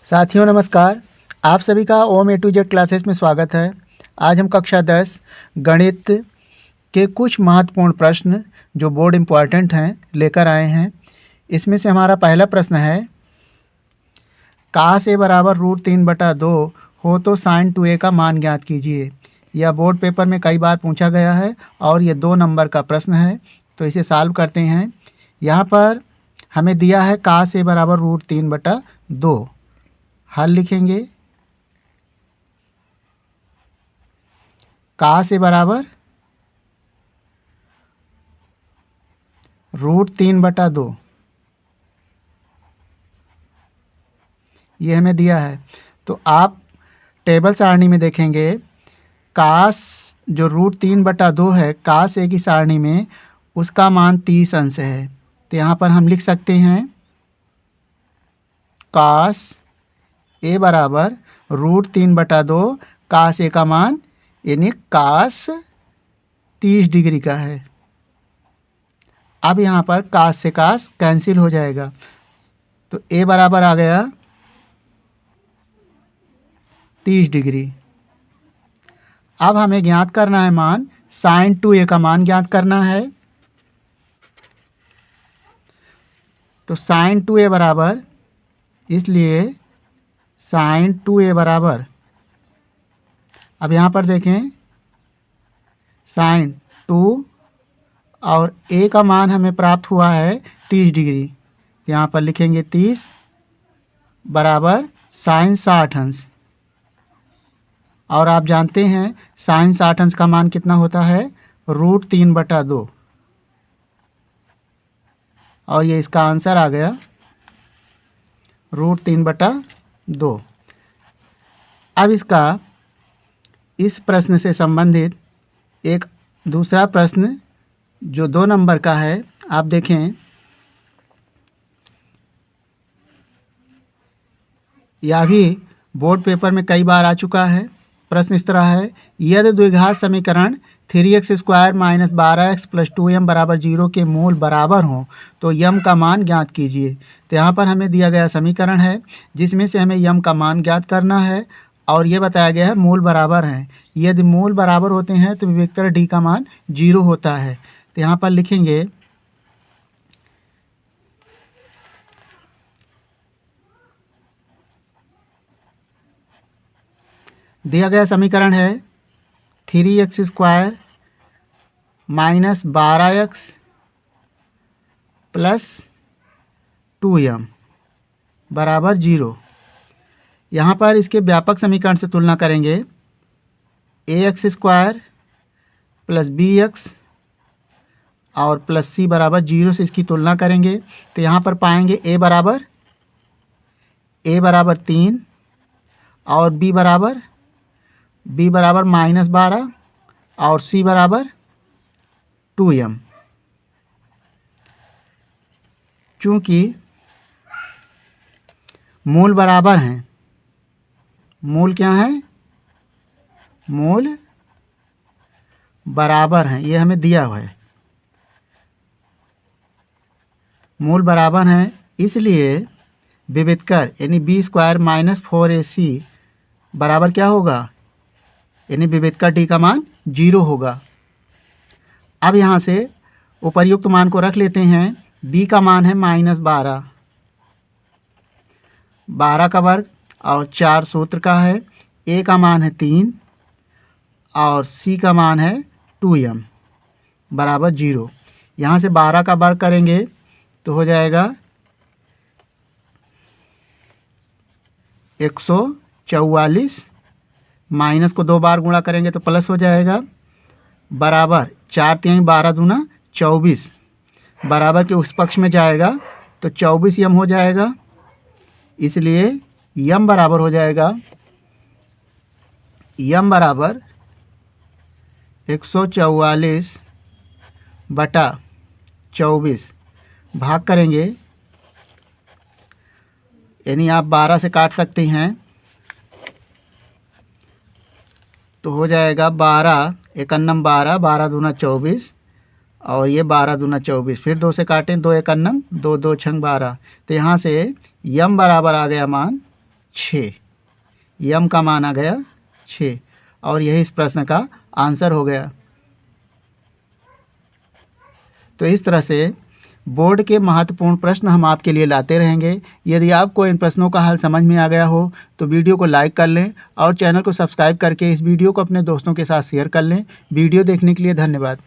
साथियों नमस्कार। आप सभी का ओम ए टू जेड क्लासेस में स्वागत है। आज हम कक्षा 10 गणित के कुछ महत्वपूर्ण प्रश्न जो बोर्ड इम्पॉर्टेंट हैं लेकर आए हैं। इसमें से हमारा पहला प्रश्न है, काश ए बराबर √3/2 हो तो sin 2a का मान ज्ञात कीजिए। यह बोर्ड पेपर में कई बार पूछा गया है और ये 2 नंबर का प्रश्न है, तो इसे सॉल्व करते हैं। यहाँ पर हमें दिया है काश ए बराबर √3/2। हल लिखेंगे, काश ए बराबर √3/2 ये हमें दिया है। तो आप टेबल सारणी में देखेंगे, काश जो √3/2 है, काश ए की सारणी में उसका मान 30 अंश है। तो यहाँ पर हम लिख सकते हैं काश ए बराबर √3/2 काश ए का मान यानी काश 30 डिग्री का है। अब यहाँ पर काश से काश कैंसिल हो जाएगा, तो ए बराबर आ गया 30 डिग्री। अब हमें ज्ञात करना है मान, sin 2a का मान ज्ञात करना है। तो sin 2a बराबर, इसलिए sin 2a बराबर, अब यहाँ पर देखें sin 2 और a का मान हमें प्राप्त हुआ है 30 डिग्री। यहाँ पर लिखेंगे 30 बराबर sin 60 अंश। और आप जानते हैं sin 60 अंश का मान कितना होता है, √3/2। और ये इसका आंसर आ गया √3/2। अब इस प्रश्न से संबंधित एक दूसरा प्रश्न जो 2 नंबर का है, आप देखें, यह भी बोर्ड पेपर में कई बार आ चुका है। प्रश्न इस तरह है, यदि द्विघात समीकरण 3x² - 12x + 2m = 0 के मूल बराबर हों तो यम का मान ज्ञात कीजिए। तो यहाँ पर हमें दिया गया समीकरण है जिसमें से हमें यम का मान ज्ञात करना है और ये बताया गया है मूल बराबर हैं। यदि मूल बराबर होते हैं तो विभेदकर d का मान 0 होता है। तो यहाँ पर लिखेंगे दिया गया समीकरण है 3x² - 12x + 2m = 0। यहाँ पर इसके व्यापक समीकरण से तुलना करेंगे, ax² + bx और +c = 0 से इसकी तुलना करेंगे। तो यहाँ पर पाएंगे a बराबर 3 और b बराबर -12 और c बराबर 2m। चूँकि मूल बराबर हैं, मूल क्या है, मूल बराबर हैं, ये हमें दिया हुआ है, मूल बराबर हैं, इसलिए विभेदकर यानी b² - 4ac बराबर क्या होगा, यानी विभेदकर d का मान 0 होगा। अब यहाँ से उपर्युक्त मान को रख लेते हैं। b का मान है -12, 12 का वर्ग और 4 सूत्र का है। a का मान है 3 और c का मान है 2m = 0। यहाँ से 12 का वर्ग करेंगे तो हो जाएगा 144, माइनस को 2 बार गुणा करेंगे तो प्लस हो जाएगा, बराबर 4 × 12 × 24 बराबर के उस पक्ष में जाएगा तो 24m हो जाएगा। इसलिए यम बराबर हो जाएगा, यम बराबर 144/24 भाग करेंगे, यानी आप 12 से काट सकते हैं तो हो जाएगा 12 × 1 = 12, 12 दूना 24 और ये 12 दूना 24, फिर 2 से काटें, 2 × 1 = 2, 2 × 6 = 12। तो यहाँ से यम बराबर आ गया मान 6। यम का मान आ गया 6 और यही इस प्रश्न का आंसर हो गया। तो इस तरह से बोर्ड के महत्वपूर्ण प्रश्न हम आपके लिए लाते रहेंगे। यदि आपको इन प्रश्नों का हल समझ में आ गया हो तो वीडियो को लाइक कर लें और चैनल को सब्सक्राइब करके इस वीडियो को अपने दोस्तों के साथ शेयर कर लें। वीडियो देखने के लिए धन्यवाद।